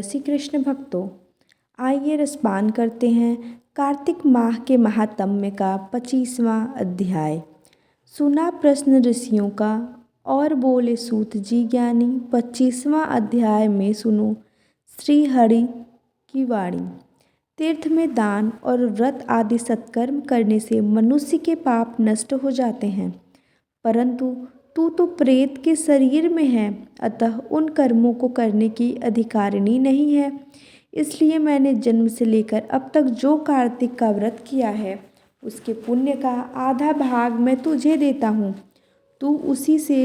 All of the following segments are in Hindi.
जय श्री कृष्ण भक्तों, आइए रसपान करते हैं कार्तिक माह के महात्म्य का 25वां अध्याय। सुना प्रश्न ऋषियों का और बोले सूत जी ज्ञानी। 25वां अध्याय में सुनो श्री हरि की वाणी। तीर्थ में दान और व्रत आदि सत्कर्म करने से मनुष्य के पाप नष्ट हो जाते हैं, परंतु तू तो प्रेत के शरीर में है, अतः उन कर्मों को करने की अधिकारिणी नहीं है। इसलिए मैंने जन्म से लेकर अब तक जो कार्तिक का व्रत किया है, उसके पुण्य का आधा भाग मैं तुझे देता हूँ। तू उसी से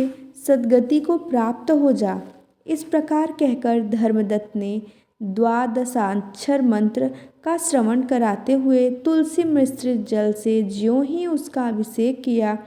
सद्गति को प्राप्त हो जा। इस प्रकार कहकर धर्मदत्त ने द्वादशाक्षर मंत्र का श्रवण कराते हुए तुलसी मिश्रित जल से ज्यों ही उसका अभिषेक किया,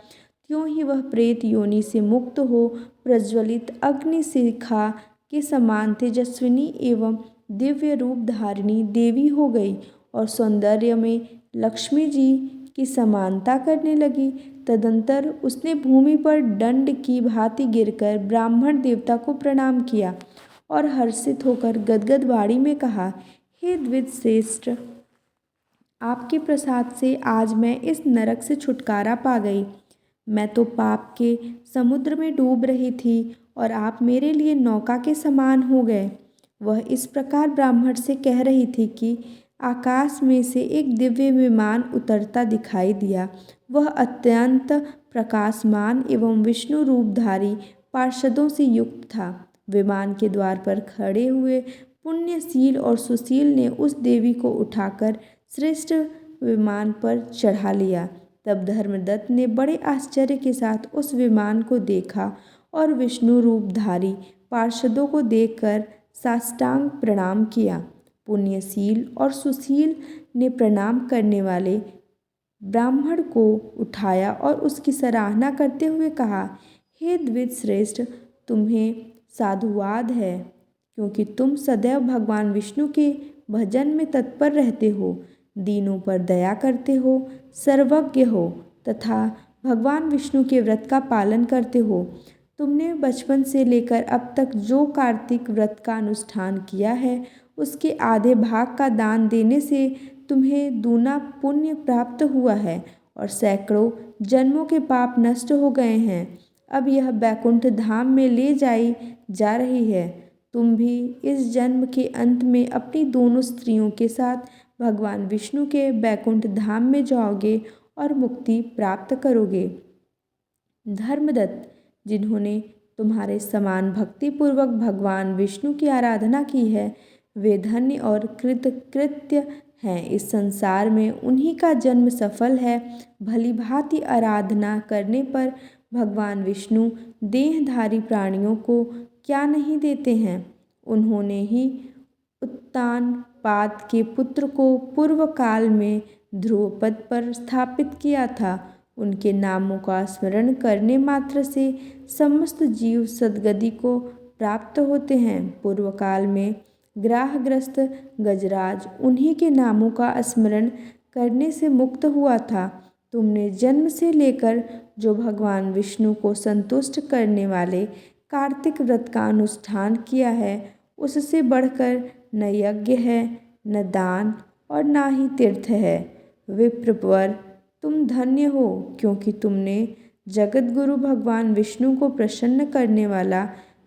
त्यों ही वह प्रेत योनि से मुक्त हो प्रज्वलित अग्निशिखा के समान तेजस्विनी एवं दिव्य रूप धारिणी देवी हो गई और सौंदर्य में लक्ष्मी जी की समानता करने लगी। तदंतर उसने भूमि पर दंड की भांति गिरकर ब्राह्मण देवता को प्रणाम किया और हर्षित होकर गदगद वाणी में कहा, हे द्विज श्रेष्ठ, आपके प्रसाद से आज मैं इस नरक से छुटकारा पा गई। मैं तो पाप के समुद्र में डूब रही थी और आप मेरे लिए नौका के समान हो गए। वह इस प्रकार ब्राह्मण से कह रही थी कि आकाश में से एक दिव्य विमान उतरता दिखाई दिया। वह अत्यंत प्रकाशमान एवं विष्णु रूपधारी पार्षदों से युक्त था। विमान के द्वार पर खड़े हुए पुण्यशील और सुशील ने उस देवी को उठाकर श्रेष्ठ विमान पर चढ़ा लिया। तब धर्मदत्त ने बड़े आश्चर्य के साथ उस विमान को देखा और विष्णु रूपधारी पार्षदों को देखकर साष्टांग प्रणाम किया। पुण्यशील और सुशील ने प्रणाम करने वाले ब्राह्मण को उठाया और उसकी सराहना करते हुए कहा, हे द्विज श्रेष्ठ, तुम्हें साधुवाद है, क्योंकि तुम सदैव भगवान विष्णु के भजन में तत्पर रहते हो, दीनों पर दया करते हो, सर्वज्ञ हो तथा भगवान विष्णु के व्रत का पालन करते हो। तुमने बचपन से लेकर अब तक जो कार्तिक व्रत का अनुष्ठान किया है, उसके आधे भाग का दान देने से तुम्हें दूना पुण्य प्राप्त हुआ है और सैकड़ों जन्मों के पाप नष्ट हो गए हैं। अब यह बैकुंठ धाम में ले जाई जा रही है। तुम भी इस जन्म के अंत में अपनी दोनों स्त्रियों के साथ भगवान विष्णु के बैकुंठ धाम में जाओगे और मुक्ति प्राप्त करोगे। धर्मदत्त, जिन्होंने तुम्हारे समान भक्तिपूर्वक भगवान विष्णु की आराधना की है, वे धन्य और कृतकृत्य हैं। इस संसार में उन्हीं का जन्म सफल है। भली भांति आराधना करने पर भगवान विष्णु देहधारी प्राणियों को क्या नहीं देते हैं। उन्होंने ही उत्तानपाद के पुत्र को पूर्व काल में ध्रुवपद पर स्थापित किया था। उनके नामों का स्मरण करने मात्र से समस्त जीव सद्गति को प्राप्त होते हैं। पूर्व काल में ग्राहग्रस्त गजराज उन्हीं के नामों का स्मरण करने से मुक्त हुआ था। तुमने जन्म से लेकर जो भगवान विष्णु को संतुष्ट करने वाले कार्तिक व्रत का अनुष्ठान किया है, उससे बढ़कर न यज्ञ है, न दान और न ही तीर्थ है। विप्रवर, तुम धन्य हो, क्योंकि तुमने जगत गुरु भगवान विष्णु को प्रसन्न करने वाला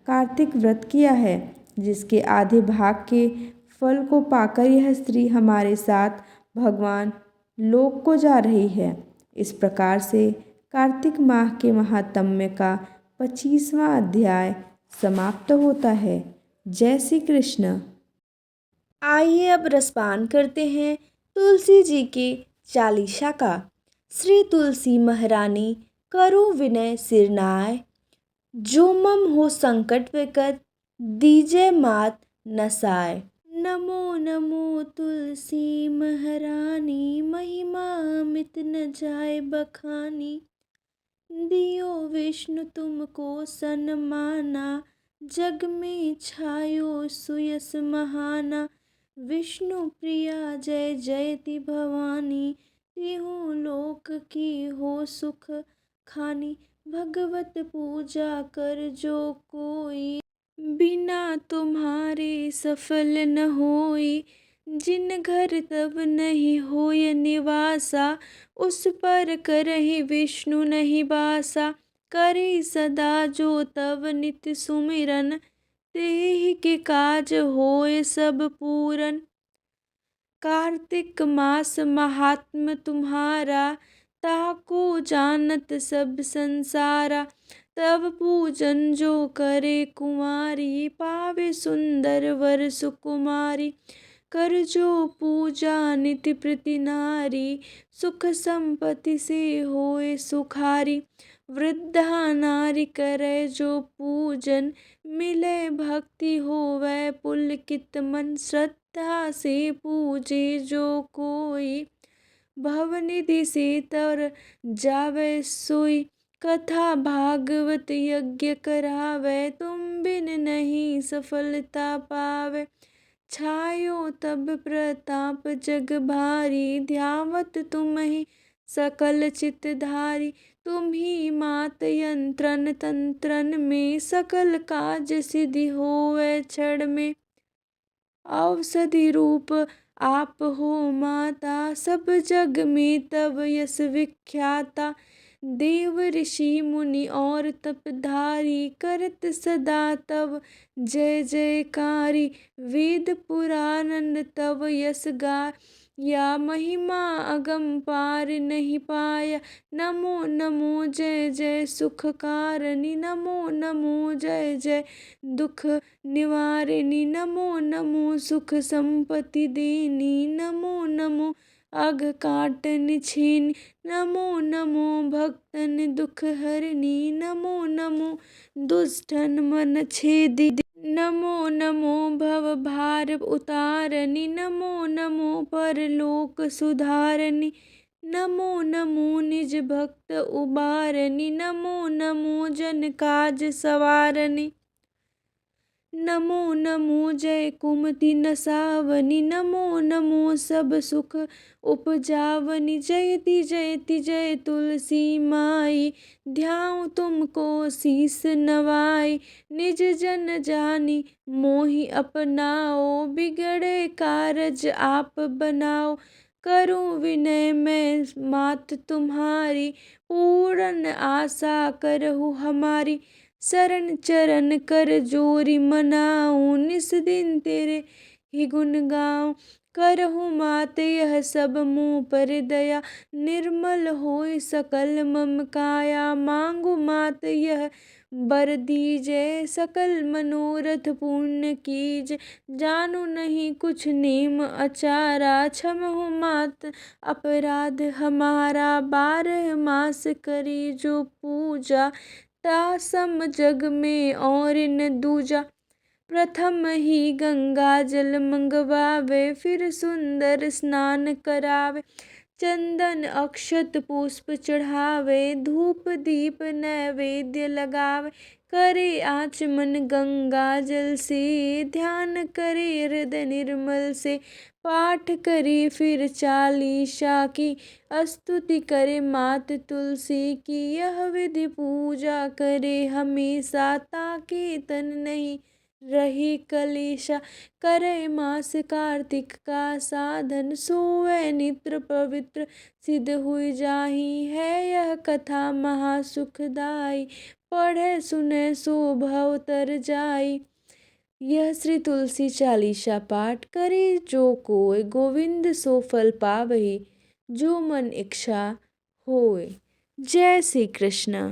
कार्तिक व्रत किया है, जिसके आधे भाग के फल को पाकर यह स्त्री हमारे साथ भगवान लोक को जा रही है। इस प्रकार से कार्तिक माह के महात्म्य का 25वां अध्याय समाप्त होता है। जय श्री कृष्ण। आइए अब रसपान करते हैं तुलसी जी के चालीसा का। श्री तुलसी महारानी करो विनय सिरनाय, जो मम हो संकट विकट दीजय मात नसाय। नमो नमो तुलसी महारानी, महिमा अमित न जाय बखानी। दियो विष्णु तुमको सन्माना, जग में छायो सुयस महाना। विष्णु प्रिया जय जयति भवानी, तिहु लोक की हो सुख खानी। भगवत पूजा कर जो कोई, बिना तुम्हारे सफल न होई, जिन घर तब नहीं होय निवासा, उस पर करहि विष्णु नहीं बासा। करे सदा जो तब नित्य सुमिरन, तेहि के काज होय सब पूरन। कार्तिक मास महात्म तुम्हारा, ताको जानत सब संसारा। तब पूजन जो करे कुंवारी, पावे सुंदर वर सुकुमारी। कर जो पूजा नित्य प्रति नारी, सुख संपत्ति से होए सुखारी। वृद्धा नारी करे जो पूजन, मिले भक्ति होवे पुलकित मन। श्रद्धा से पूजे जो कोई, भवनिधि से तर जावे सोई। कथा भागवत यज्ञ करावे, तुम बिन नहीं सफलता पावे। छायो तब प्रताप जग भारी, ध्यावत तुम्हि सकल चितधारी। तुम्हि मात यंत्रन तंत्रन में, सकल काज सिद्धि होवे क्षण में। औषधि रूप आप हो माता, सब जग में तब यश विख्याता। देव ऋषि मुनि और तपधारी, करत सदा तब जय जयकारी। वेद पुराण तब यश गाया, महिमा अगम पार नहीं पाया। नमो नमो जय जय सुख कारणी, नमो नमो जय जय दुख निवारिणी। नमो नमो सुख संपत्ति देनी, नमो नमो अघ काटन छीनि। नमो नमो भक्तन दुख हरणी, नमो नमो दुष्टन मन छेदी। नमो नमो भव भार उतारनी, नमो नमो परलोक सुधारनी। नमो नमो निज भक्त उबारनी, नमो नमो जन काज सवारनी। नमो नमो जय कुमति नसावनी, नमो नमो सब सुख उपजावनी। जयति जयति जय तुलसी माई, ध्याऊँ तुमको शीस नवाई। निज जन जानी मोहि अपनाओ, बिगड़े कारज आप बनाओ। करूँ विनय मैं मात तुम्हारी, पूर्ण आशा करहु हमारी। शरण चरण कर जोरी मनाऊँ, निस दिन तेरे ही गुण गाऊँ। करहु मात यह सब मुँह पर दया, निर्मल होय सकल मम काया। मांगु मात यह वर दीजै, सकल मनोरथ पूर्ण कीजै। जानू नहीं कुछ नेम आचारा, क्षमहु मात अपराध हमारा। 12 मास करी जो पूजा, ता सम जग में और न दूजा। प्रथम ही गंगा जल मंगवावे, फिर सुंदर स्नान करावे। चंदन अक्षत पुष्प चढ़ावे, धूप दीप नैवेद्य लगावे। करे आचमन गंगा जल से, ध्यान करे हृदय निर्मल से। पाठ करे फिर चालीसा की, स्तुति करे मात तुलसी की। यह विधि पूजा करे हमेशा, ताकि तन नहीं रही कलेशा। करे मास कार्तिक का साधन, सोए नित्र पवित्र सिद्ध हुई जाहि। है यह कथा महासुखदाई, पढ़े सुने सो भव तर जाई। यह श्री तुलसी चालीसा पाठ करे जो कोय, गोविंद सो फल पावहि जो मन इच्छा होय। जय श्री कृष्ण।